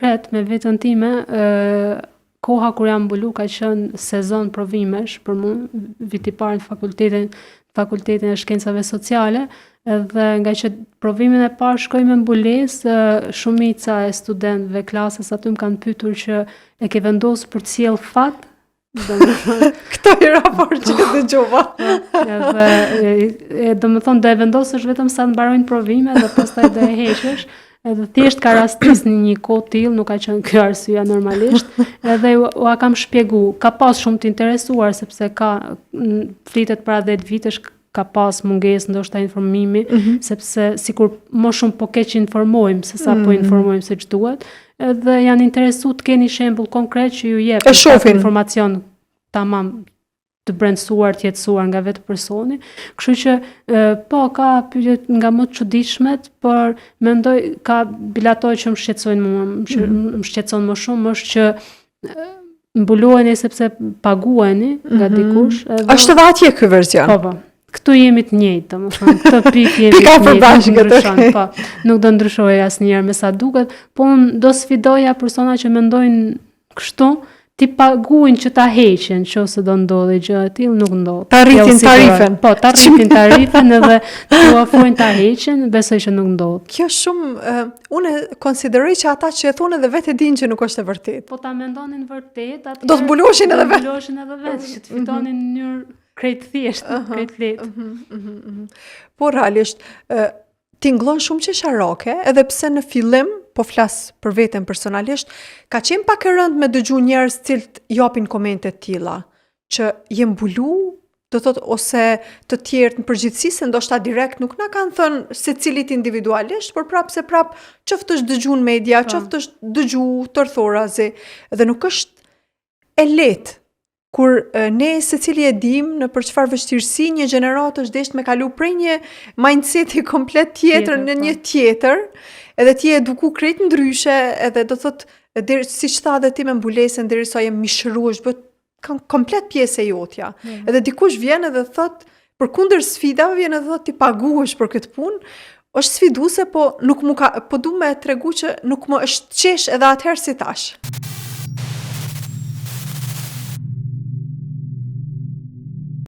konkret me vetën time, koha kur jam mbulu ka qenë sezon provimesh për mua, viti i parë në fakultetin e shkencave sociale, edhe nga që provimin e parë shkoj me mbulesë, shumica e studentëve klasës aty më kanë pyetur që e ke vendosur për të sjell fat. Këto i raport që dëgjova. Edhe domethënë do e vendosësh vetëm sa të mbarojnë provimet dhe pastaj do e heqësh. Edhe thjesht ka rastis në një kohë tillë, nuk ka qenë kjo arsyeja normalisht, edhe ua kam shpjegu, ka pas shumë të interesuar sepse flitet para 10 vitesh ka pas mungesë ndoshta informimi, sepse sikur më shumë po keq informojmë se sa po informojmë siç duhet, edhe janë interesuar të keni shembull konkret që ju jep informacion tamam të brendësuar, të jetësuar nga vetë personi. Kështu që po ka pyetje nga më të çuditshmet, por mendoj ka bilatoj që më shqetësojnë mua, më shqetëson më shumë është që mbuloheni sepse paguheni nga dikush. Është edhe atje ky version. Po. Këtu jemi të njëjtë, domethënë, këtë pikë jemi Pika përbashkët. Po, nuk do ndryshojë asnjëherë me sa duket, po unë do sfidoja persona që mendojnë kështu, ti paguajnë që ta heqen, nëse do ndodhi gjë e tillë, nuk ndodh. Ta rritin tarifën. Po, ta rritin tarifën edhe t'u ofrojnë ta heqen, besoj që nuk ndodh. Kjo shumë unë konsideroj që ata që e thonë edhe vetë dinë që nuk është e vërtetë. Po ta mendonin vërtet, atë do të zbuloshin edhe vetë. Që të fitonin në mënyrë krejt thjesht, krejt lehtë. Po realisht tingëllon shumë qesharake, edhe pse në fillim, po flas për veten personalisht, ka qenë pak e rëndë me dëgju njerëz cilët japin komente të tilla, që je mbulu, do thot ose të tjerë në përgjithësi se ndoshta direkt nuk na kanë thënë secilit individualisht, por prapë qoftë është dëgju në media, qoftë është dëgju tërthorazi, dhe nuk është e lehtë. Kur ne secili e dim në për çfarë vështirësi një gjeneratë është desht me kalu prej një mindseti komplet tjetër në një tjetër, edhe ti e eduku krejt ndryshe, edhe do thot, siç tha edhe ti me mbulesën derisa je mishëruar, bëhet komplet pjesë e jotja. Edhe dikush vjen edhe thot, përkundër sfidave vjen edhe thot ti paguhesh për këtë punë, është sfiduese, po nuk po du me tregu që nuk më është qesh edhe atëherë si tash.